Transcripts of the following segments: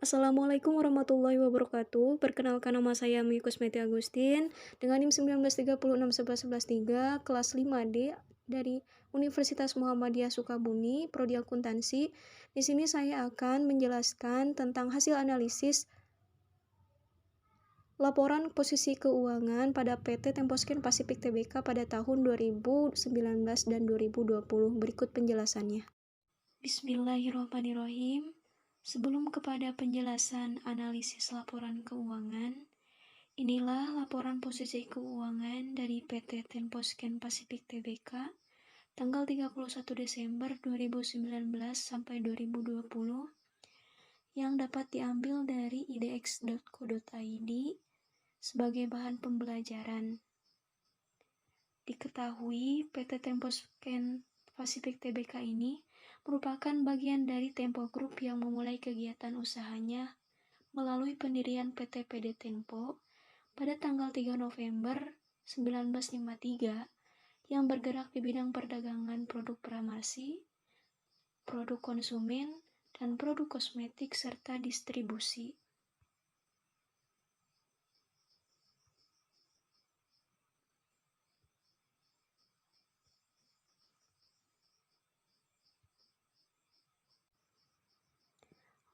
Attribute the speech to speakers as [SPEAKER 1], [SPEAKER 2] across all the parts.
[SPEAKER 1] Assalamualaikum warahmatullahi wabarakatuh. Perkenalkan nama saya Mui Kusmeti Agustin dengan NIM 19361113 kelas 5D dari Universitas Muhammadiyah Sukabumi, Prodi Akuntansi. Di sini saya akan menjelaskan tentang hasil analisis laporan posisi keuangan pada PT Temposcan Pacific Tbk pada tahun 2019 dan 2020. Berikut penjelasannya. Bismillahirrahmanirrahim. Sebelum kepada penjelasan analisis laporan keuangan, inilah laporan posisi keuangan dari PT Temposcan Pacific Tbk tanggal 31 Desember 2019 sampai 2020 yang dapat diambil dari idx.co.id sebagai bahan pembelajaran. Diketahui PT Temposcan Pacific Tbk ini merupakan bagian dari Tempo Group yang memulai kegiatan usahanya melalui pendirian PT PD Tempo pada tanggal 3 November 1953 yang bergerak di bidang perdagangan produk pramarsi, produk konsumen, dan produk kosmetik serta distribusi.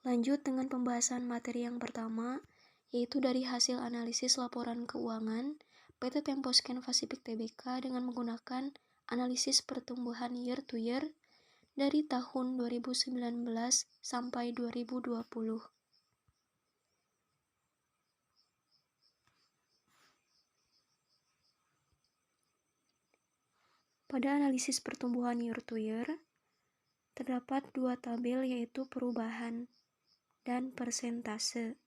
[SPEAKER 1] Lanjut dengan pembahasan materi yang pertama, yaitu dari hasil analisis laporan keuangan PT Temposcan Pacific Tbk dengan menggunakan analisis pertumbuhan year to year dari tahun 2019 sampai 2020. Pada analisis pertumbuhan year to year, terdapat dua tabel yaitu perubahan dan persentase,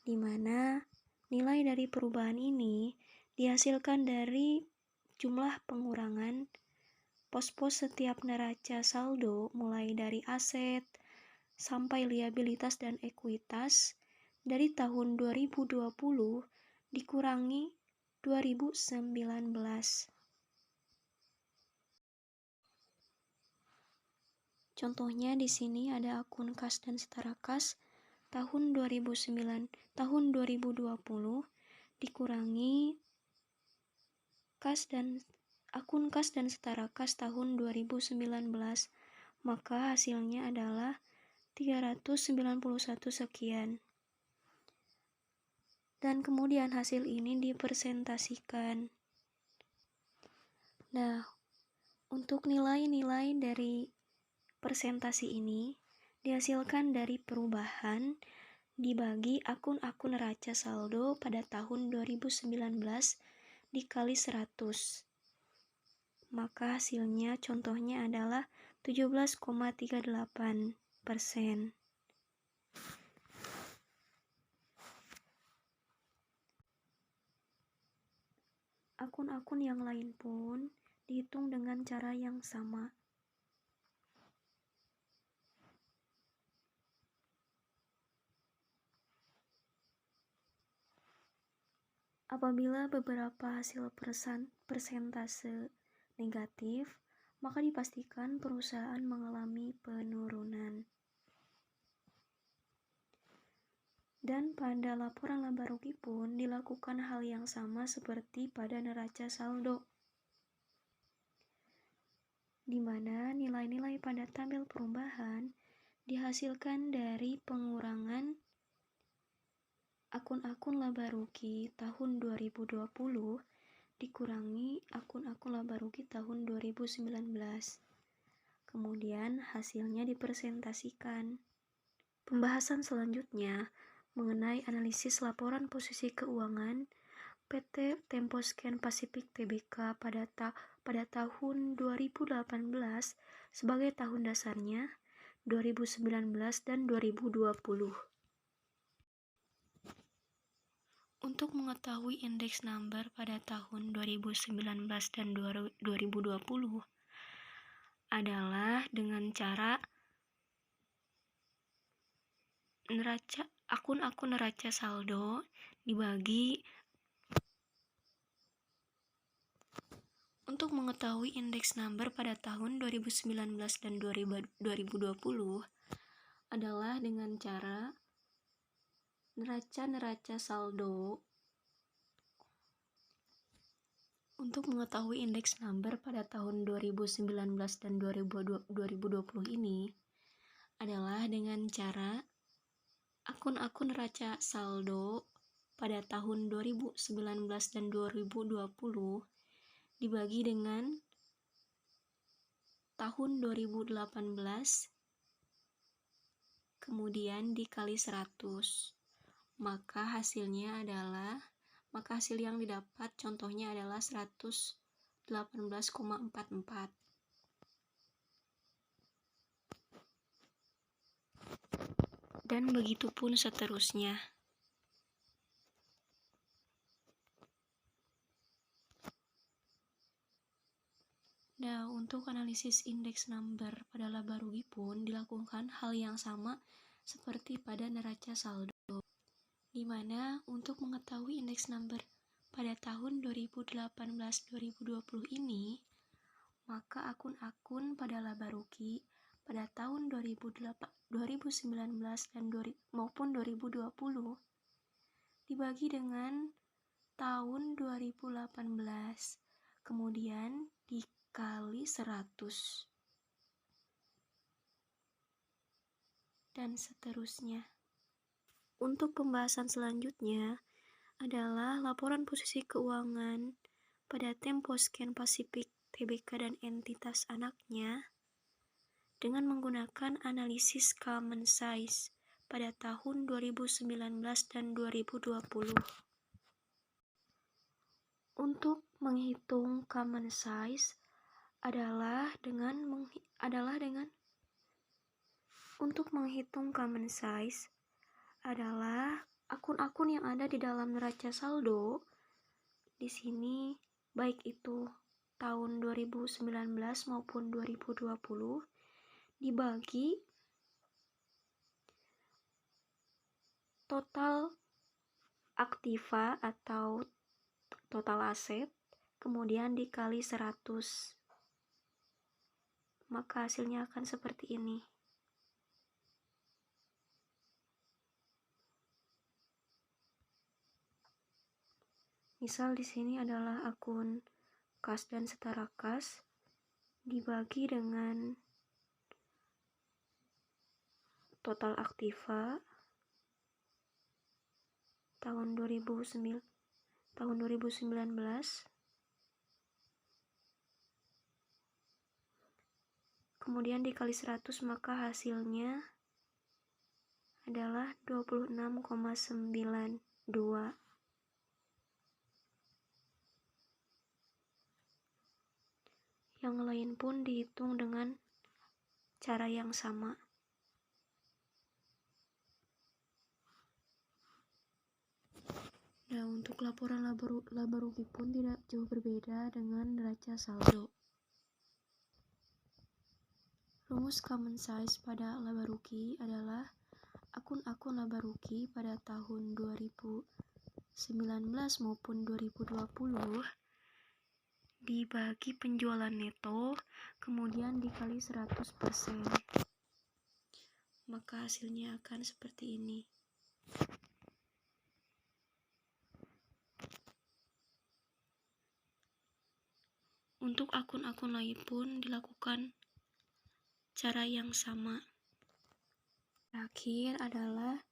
[SPEAKER 1] di mana nilai dari perubahan ini dihasilkan dari jumlah pengurangan pos-pos setiap neraca saldo mulai dari aset sampai liabilitas dan ekuitas dari tahun 2020 dikurangi 2019. Contohnya di sini ada akun kas dan setara kas tahun 2020 dikurangi akun kas dan setara kas tahun 2019, maka hasilnya adalah 391 sekian. Dan kemudian hasil ini dipresentasikan. Nah, untuk nilai-nilai dari presentasi ini dihasilkan dari perubahan dibagi akun-akun neraca saldo pada tahun 2019 dikali 100. Maka hasilnya contohnya adalah 17,38%. Akun-akun yang lain pun dihitung dengan cara yang sama. Apabila beberapa hasil persentase negatif, maka dipastikan perusahaan mengalami penurunan. Dan pada laporan laba rugi pun dilakukan hal yang sama seperti pada neraca saldo, di mana nilai-nilai pada tabel perubahan dihasilkan dari pengurangan akun-akun laba rugi tahun 2020 dikurangi akun-akun laba rugi tahun 2019. Kemudian hasilnya dipresentasikan. Pembahasan selanjutnya mengenai analisis laporan posisi keuangan PT Temposcan Pacific Tbk pada tahun 2018 sebagai tahun dasarnya 2019 dan 2020. Untuk mengetahui indeks number pada tahun 2019 dan 2020 adalah dengan cara akun-akun neraca saldo dibagi. Untuk mengetahui indeks number pada tahun 2019 dan 2020 adalah dengan cara neraca saldo. Untuk mengetahui indeks number pada tahun 2019 dan 2020 ini adalah dengan cara akun-akun neraca saldo pada tahun 2019 dan 2020 dibagi dengan tahun 2018 kemudian dikali 100. Maka hasil yang didapat contohnya adalah 118,44. Dan begitu pun seterusnya. Nah, untuk analisis indeks number pada laba rugi pun dilakukan hal yang sama seperti pada neraca saldo, di mana untuk mengetahui indeks number pada tahun 2018-2020 ini, maka akun-akun pada laba rugi pada tahun 2019 dan maupun 2020 dibagi dengan tahun 2018, kemudian dikali 100 dan seterusnya. Untuk pembahasan selanjutnya adalah laporan posisi keuangan pada Temposcan Pacific Tbk dan entitas anaknya dengan menggunakan analisis common size pada tahun 2019 dan 2020. Untuk menghitung common size adalah akun-akun yang ada di dalam neraca saldo di sini, baik itu tahun 2019 maupun 2020, dibagi total aktiva atau total aset, kemudian dikali 100. Maka hasilnya akan seperti ini. Misal di sini adalah akun kas dan setara kas dibagi dengan total aktiva tahun 2019, kemudian dikali 100, maka hasilnya adalah 26,92. Yang lain pun dihitung dengan cara yang sama. Nah, untuk laporan laba rugi pun tidak jauh berbeda dengan neraca saldo. Rumus common size pada laba rugi adalah akun-akun laba rugi pada tahun 2019 maupun 2020 dibagi penjualan neto, kemudian dikali 100%. Maka hasilnya akan seperti ini. Untuk akun-akun lain pun dilakukan cara yang sama. Terakhir adalah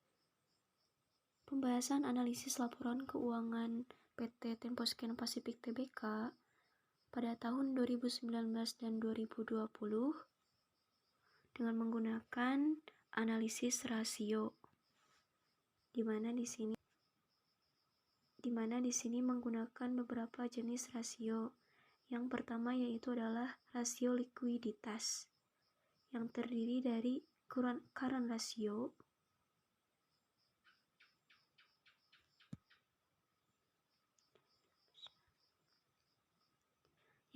[SPEAKER 1] pembahasan analisis laporan keuangan PT Temposcan Pacific Tbk pada tahun 2019 dan 2020 dengan menggunakan analisis rasio, di mana di sini menggunakan beberapa jenis rasio. Yang pertama yaitu adalah rasio likuiditas yang terdiri dari current ratio,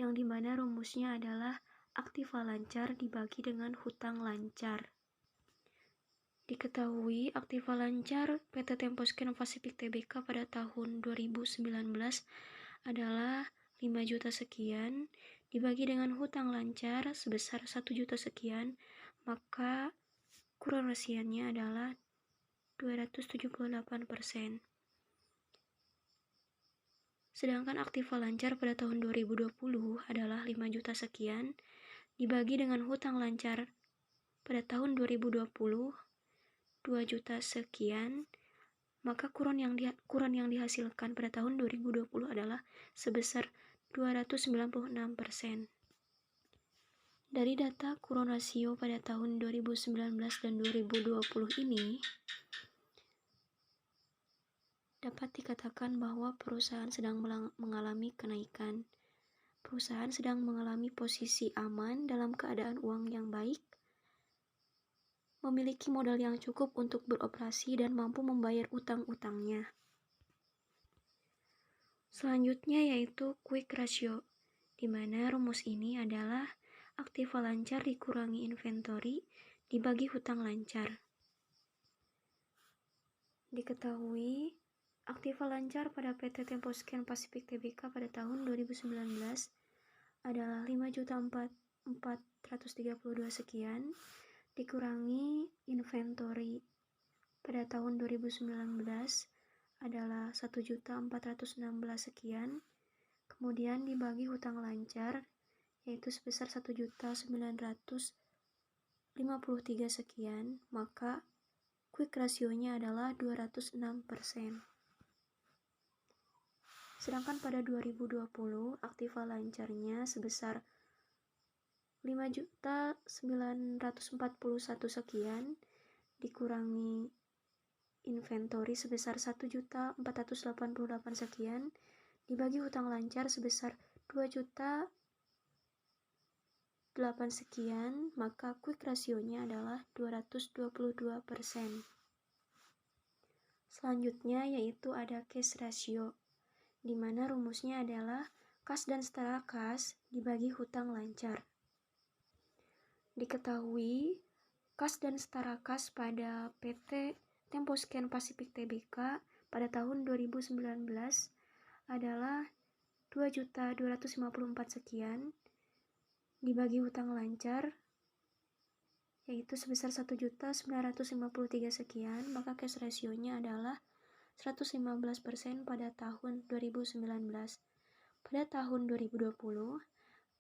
[SPEAKER 1] yang dimana rumusnya adalah aktiva lancar dibagi dengan hutang lancar. Diketahui aktiva lancar PT Temposcan Pacific Tbk pada tahun 2019 adalah 5 juta sekian dibagi dengan hutang lancar sebesar 1 juta sekian, maka current ratio-nya adalah 278%. Sedangkan aktiva lancar pada tahun 2020 adalah 5 juta sekian, dibagi dengan hutang lancar pada tahun 2020 2 juta sekian, maka kuron yang dihasilkan pada tahun 2020 adalah sebesar 296%. Dari data kuron rasio pada tahun 2019 dan 2020 ini, dapat dikatakan bahwa perusahaan sedang mengalami kenaikan. Perusahaan sedang mengalami posisi aman dalam keadaan uang yang baik, memiliki modal yang cukup untuk beroperasi dan mampu membayar utang-utangnya. Selanjutnya yaitu quick ratio, di mana rumus ini adalah aktiva lancar dikurangi inventory dibagi hutang lancar. Diketahui aktiva lancar pada PT Temposcan Pacific Tbk pada tahun 2019 adalah 5.432 sekian, dikurangi inventory pada tahun 2019 adalah 1.416 sekian, kemudian dibagi hutang lancar yaitu sebesar 1.953 sekian, maka quick rasionya adalah 206%. Sedangkan pada 2020 aktiva lancarnya sebesar 5.941 sekian, dikurangi inventory sebesar 1.488 sekian, dibagi hutang lancar sebesar 2.008 sekian, maka quick rasionya adalah 222%. Selanjutnya yaitu ada cash ratio, di mana rumusnya adalah kas dan setara kas dibagi hutang lancar. Diketahui kas dan setara kas pada PT Temposcan Pacific Tbk pada tahun 2019 adalah 2.254 sekian, dibagi hutang lancar yaitu sebesar 1.953 sekian, maka cash rasionya adalah 115% pada tahun 2019. Pada tahun 2020,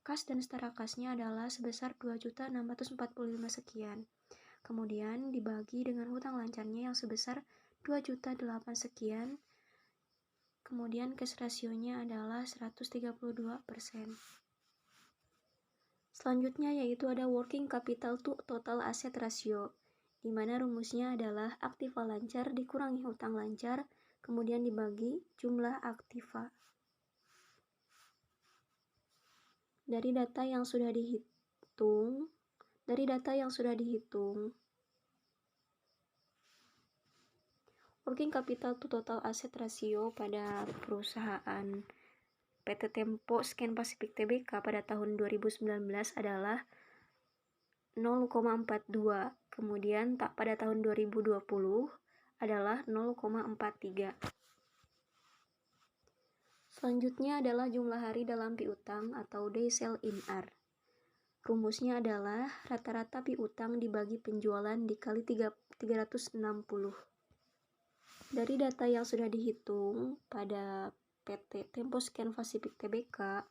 [SPEAKER 1] kas dan setara kasnya adalah sebesar 2.645 sekian. Kemudian dibagi dengan hutang lancarnya yang sebesar 2.008 sekian. Kemudian cash rasionya adalah 132%. Selanjutnya yaitu ada working capital to total asset ratio, di mana rumusnya adalah aktiva lancar dikurangi hutang lancar, kemudian dibagi jumlah aktiva. Dari data yang sudah dihitung, working capital to total asset ratio pada perusahaan PT Temposcan Pacific Tbk pada tahun 2019 adalah 0,42, kemudian pada tahun 2020 adalah 0,43. Selanjutnya adalah jumlah hari dalam piutang atau day sale in R. Rumusnya adalah rata-rata piutang dibagi penjualan dikali 360. Dari data yang sudah dihitung pada PT Temposcan Pacific Tbk,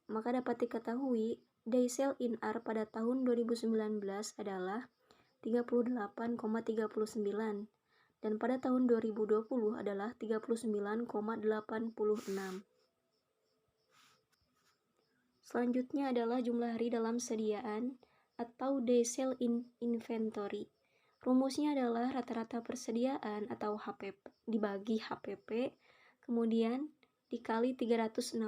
[SPEAKER 1] maka dapat diketahui day sale in R pada tahun 2019 adalah 38,39 dan pada tahun 2020 adalah 39,86. Selanjutnya adalah jumlah hari dalam sediaan atau day sale in inventory. Rumusnya adalah rata-rata persediaan atau HPP dibagi HPP, kemudian dikali 360.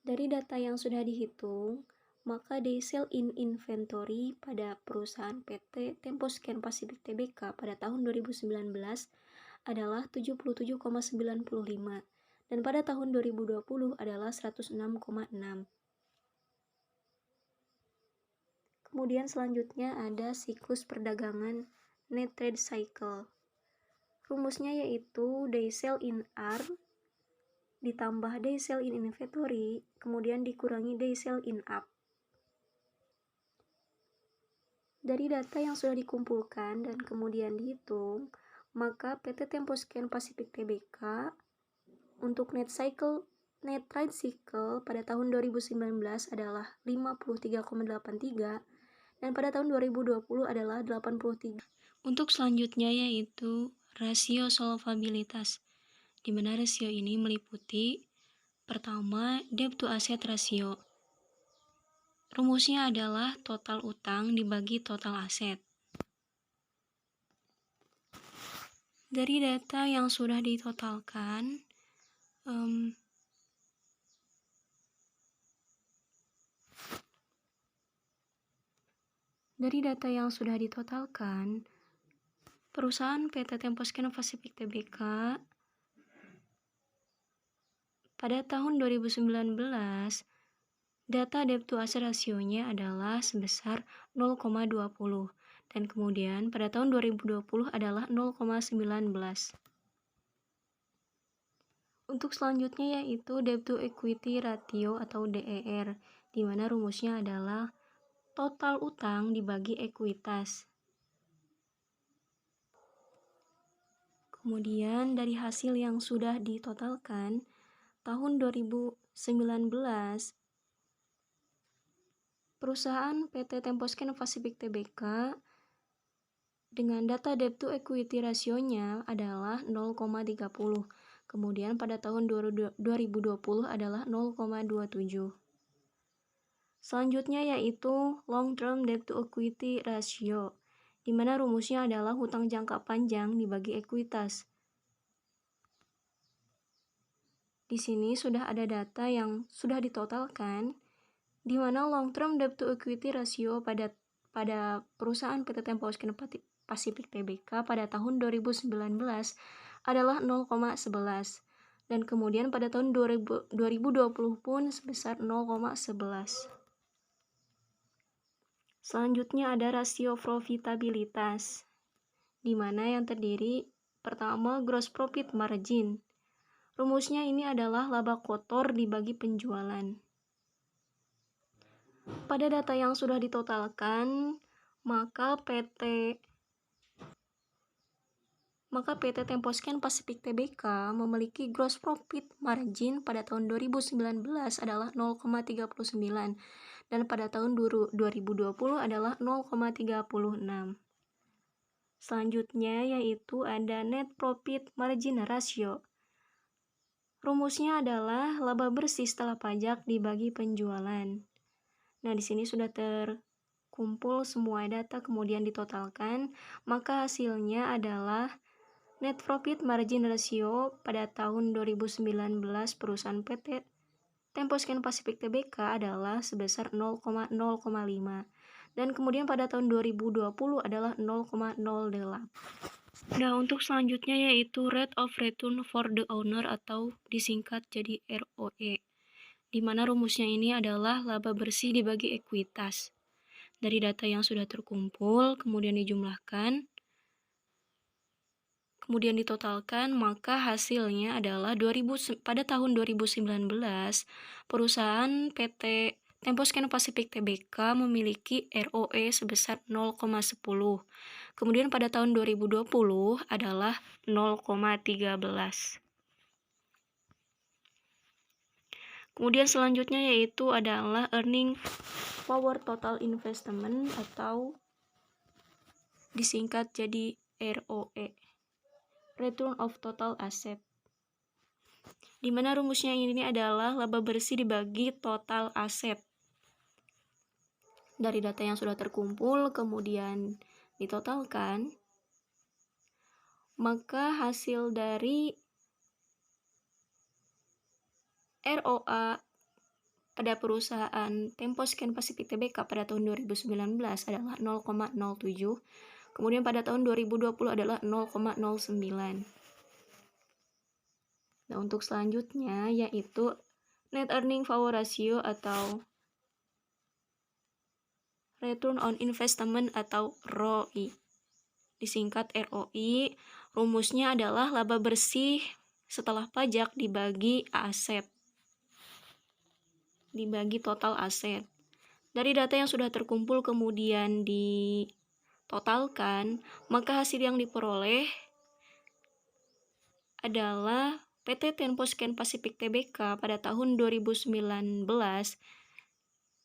[SPEAKER 1] Dari data yang sudah dihitung, maka day sale in inventory pada perusahaan PT Temposcan Pacific Tbk pada tahun 2019 adalah 77,95 dan pada tahun 2020 adalah 106,6. Kemudian selanjutnya ada siklus perdagangan net trade cycle. Rumusnya yaitu day sale in R ditambah day sale in inventory, kemudian dikurangi day sale in up. Dari data yang sudah dikumpulkan dan kemudian dihitung, maka PT Temposcan Pacific Tbk untuk net trade cycle pada tahun 2019 adalah 53,83 dan pada tahun 2020 adalah 83. Untuk selanjutnya yaitu rasio solvabilitas, di mana rasio ini meliputi pertama debt to asset ratio. Rumusnya adalah total utang dibagi total aset. Dari data yang sudah ditotalkan, perusahaan PT Temposcan Pacific Tbk pada tahun 2019 data debt to asset rasionya adalah sebesar 0,20 dan kemudian pada tahun 2020 adalah 0,19. Untuk selanjutnya yaitu debt to equity ratio atau DER, di mana rumusnya adalah total utang dibagi ekuitas. Kemudian dari hasil yang sudah ditotalkan, tahun 2019 perusahaan PT Temposcan Pacific Tbk dengan data debt to equity rasionya adalah 0,30. Kemudian pada tahun 2020 adalah 0,27. Selanjutnya yaitu long term debt to equity ratio, di mana rumusnya adalah hutang jangka panjang dibagi ekuitas. Di sini sudah ada data yang sudah ditotalkan, di mana long term debt to equity ratio pada perusahaan PT Temposcan Pacific Tbk pada tahun 2019 adalah 0,11 dan kemudian pada tahun 2020 pun sebesar 0,11. Selanjutnya ada rasio profitabilitas, di mana yang terdiri pertama gross profit margin. Rumusnya ini adalah laba kotor dibagi penjualan. Pada data yang sudah ditotalkan, maka PT Temposcan Pacific Tbk memiliki gross profit margin pada tahun 2019 adalah 0,39 dan pada tahun 2020 adalah 0,36. Selanjutnya yaitu ada net profit margin ratio. Rumusnya adalah laba bersih setelah pajak dibagi penjualan. Nah, di sini sudah terkumpul semua data kemudian ditotalkan, maka hasilnya adalah net profit margin ratio pada tahun 2019 perusahaan PT Temposcan Pacific Tbk adalah sebesar 0,05 dan kemudian pada tahun 2020 adalah 0,08. Nah, untuk selanjutnya yaitu rate of return for the owner atau disingkat jadi ROE, di mana rumusnya ini adalah laba bersih dibagi ekuitas. Dari data yang sudah terkumpul, kemudian dijumlahkan, kemudian ditotalkan, maka hasilnya adalah pada tahun 2019 perusahaan PT Temposcan Pacific Tbk memiliki ROE sebesar 0,10. Kemudian pada tahun 2020 adalah 0,13. Kemudian selanjutnya yaitu adalah earning power total investment atau disingkat jadi ROE, return of total asset, di mana rumusnya ini adalah laba bersih dibagi total aset. Dari data yang sudah terkumpul kemudian ditotalkan, maka hasil dari ROA pada perusahaan Temposcan Pacific Tbk pada tahun 2019 adalah 0,07, kemudian pada tahun 2020 adalah 0,09. Nah, untuk selanjutnya yaitu net earning power ratio atau return on investment atau ROI, disingkat ROI. Rumusnya adalah laba bersih setelah pajak dibagi aset, dibagi total aset. Dari data yang sudah terkumpul kemudian ditotalkan, maka hasil yang diperoleh adalah PT Tempo Scan Pacific Tbk pada tahun 2019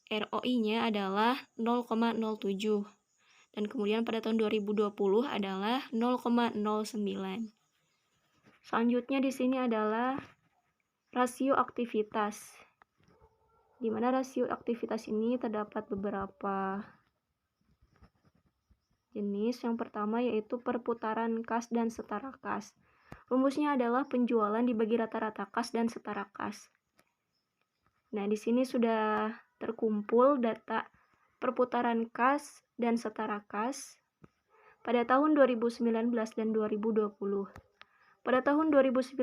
[SPEAKER 1] ROI-nya adalah 0,07 dan kemudian pada tahun 2020 adalah 0,09. Selanjutnya di sini adalah rasio aktivitas. Di mana rasio aktivitas ini terdapat beberapa jenis. Yang pertama yaitu perputaran kas dan setara kas. Rumusnya adalah penjualan dibagi rata-rata kas dan setara kas. Nah, di sini sudah terkumpul data perputaran kas dan setara kas pada tahun 2019 dan 2020. Pada tahun 2019,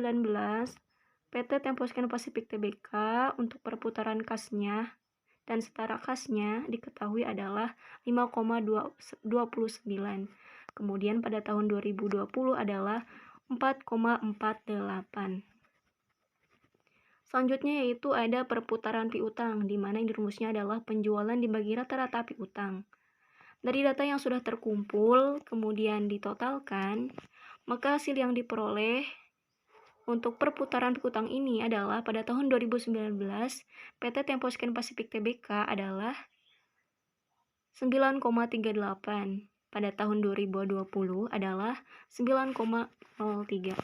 [SPEAKER 1] PT Tempo Scan Pacific Tbk untuk perputaran kasnya dan setara kasnya diketahui adalah 5,29. Kemudian pada tahun 2020 adalah 4,48. Selanjutnya yaitu ada perputaran piutang, di mana rumusnya adalah penjualan dibagi rata-rata piutang. Dari data yang sudah terkumpul, kemudian ditotalkan, maka hasil yang diperoleh untuk perputaran piutang ini adalah pada tahun 2019, PT Tempo Scan Pacific Tbk adalah 9,38. Pada tahun 2020 adalah 9,03.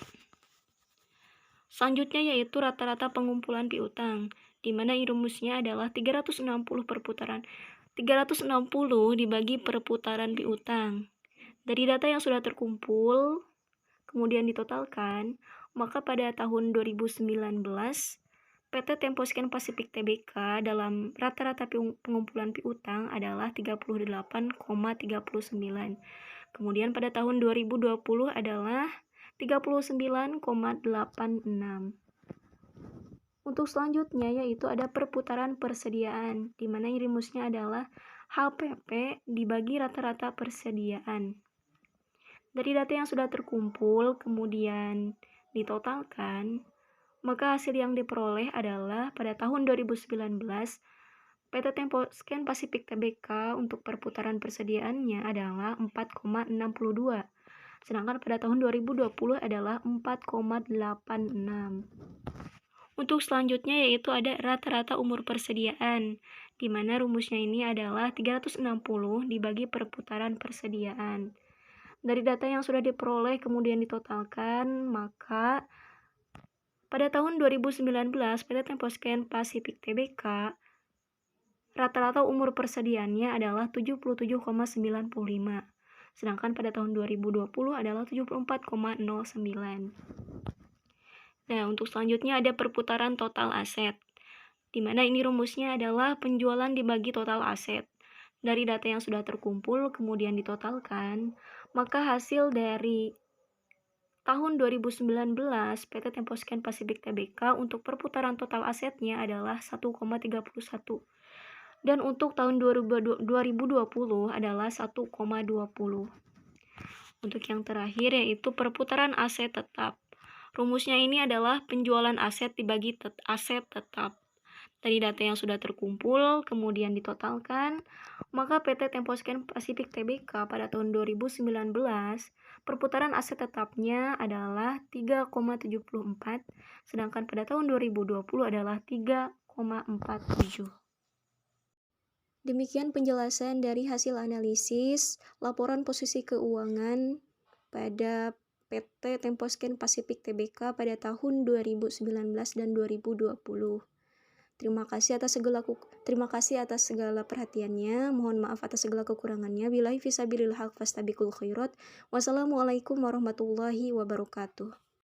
[SPEAKER 1] Selanjutnya yaitu rata-rata pengumpulan piutang, di mana rumusnya adalah 360 perputaran. 360 dibagi perputaran piutang. Dari data yang sudah terkumpul, kemudian ditotalkan, maka pada tahun 2019, PT Tempo Scan Pacific Tbk dalam rata-rata pengumpulan piutang adalah 38,39. Kemudian pada tahun 2020 adalah 39,86. Untuk selanjutnya yaitu ada perputaran persediaan, di mana rumusnya adalah HPP dibagi rata-rata persediaan. Dari data yang sudah terkumpul, kemudian ditotalkan, maka hasil yang diperoleh adalah pada tahun 2019, PT Tempo Scan Pacific Tbk untuk perputaran persediaannya adalah 4,62. Sedangkan pada tahun 2020 adalah 4,86. Untuk selanjutnya yaitu ada rata-rata umur persediaan, di mana rumusnya ini adalah 360 dibagi perputaran persediaan. Dari data yang sudah diperoleh kemudian ditotalkan, maka pada tahun 2019 PT Tempo Scan Pacific Tbk rata-rata umur persediaannya adalah 77,95. Sedangkan pada tahun 2020 adalah 74,09. Nah, untuk selanjutnya ada perputaran total aset, di mana ini rumusnya adalah penjualan dibagi total aset. Dari data yang sudah terkumpul kemudian ditotalkan, maka hasil dari tahun 2019 PT Tempo Scan Pacific Tbk untuk perputaran total asetnya adalah 1,31. Dan untuk tahun 2020 adalah 1,20. Untuk yang terakhir yaitu perputaran aset tetap. Rumusnya ini adalah penjualan aset dibagi aset tetap. Dari data yang sudah terkumpul, kemudian ditotalkan, maka PT Tempo Scan Pacific Tbk pada tahun 2019, perputaran aset tetapnya adalah 3,74, sedangkan pada tahun 2020 adalah 3,47. Demikian penjelasan dari hasil analisis laporan posisi keuangan pada PT Tempo Scan Pacific Tbk pada tahun 2019 dan 2020. Terima kasih atas segala perhatiannya. Mohon maaf atas segala kekurangannya. Billahi fisabilillah haq fastabiqul khairat. Wassalamualaikum warahmatullahi wabarakatuh.